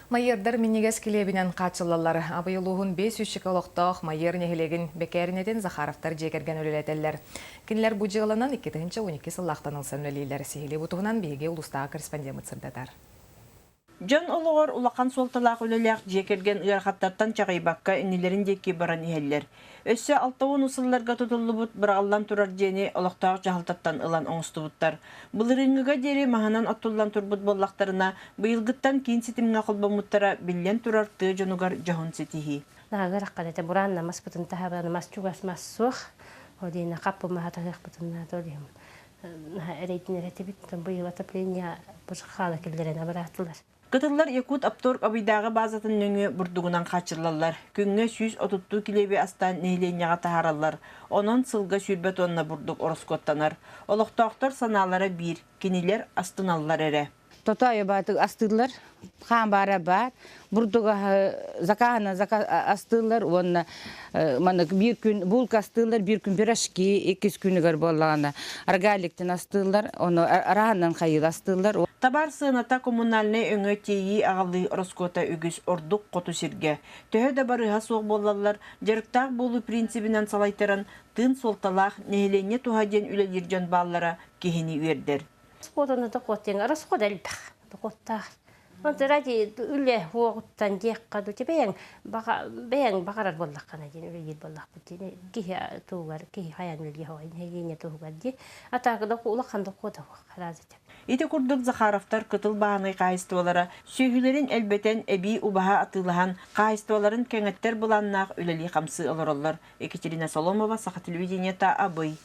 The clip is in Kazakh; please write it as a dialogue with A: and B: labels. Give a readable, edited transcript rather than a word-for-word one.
A: Майырдар минигес килебинен качылалар. Абыйлуғын 500 олықтақ майыр нехилегін бекерінеден Захаровтар жекерген өлелетелер. Кинлер бұ жығылынан 2-12 сыллақтан ылсан өлейлер сихили бұтығынан бейге ұлыстағы корреспондент сырдатар.
B: Жон олығыр улақан солталақ өлелек жекерген ұярқаттардан чағайбаққа үнілерін декі баран ехелер. Өссі 6 ұсылларға тұтылы бұт бірағалан тұрар жені олықтағы жағылтаттан ылан оңысты бұттар. Бұлырыңыға дері мағанан оттулан тұрбұт боллақтарына бұйылғыттан кейін сетімге құлбамыттара білен тұрар тұğı жонуғар жағын сетихи.
C: Нағыр аққадеті бұранна мас бұтын тағабаны мас чугас мас соқ. Одейна қаппы мағатағық бұтынна дөлем. Әрейтін әреті біттін бұйыл атапления бұшыққалы келдерін абыратылар.
B: Кытыллар Якут Апторг абыйдағы базатын нөңі бұрдығынан қачырлалар. Күнге 130 килебе астан нейленяға тахаралар. Онын сылға сүрбет онына бұрдық орыскоттанар. Олықтақтар саналары бір, кенелер астыналар әрі.
D: Тотайы батық астылар, қан бара бар. Бұрдығы закағына астылар, оны бір күн бұлк астылар, бір күн пирашки, 2 күнігер болағына. Аргаликтен астылар, оны арағынан қайыл астылар.
B: Табар сыната коммунальный өңі тейі ағалы роскота үгіз ордық қоту сирге. Төхі да барыға соқ болалар, жарықтақ болу принципінен салайтырын тын солталақ нейлене тухаден үлелерден баллара кехені вердер.
C: Скотаны да қоттен, расқод әлбәқ, қоттақ. Онты ради үлі оғыттан деққа дұте бәйін бағарар боллақ қана ден, үлі ел боллақ бұттен. Кейі туғар, кейі қаян үлге хойын, хейгене туғар де. Атағыда ұлақанды қода қаразы деп.
B: Ити курдук Захаровтар кытыл бағаны қайыстуалара, сүйгілерін әлбетен әбей убаға атылыған қайыстуаларын кәңеттер бұланнақ үләли қамсы оларалар. Екатерина Соломова, Саха телевидениета, Абый.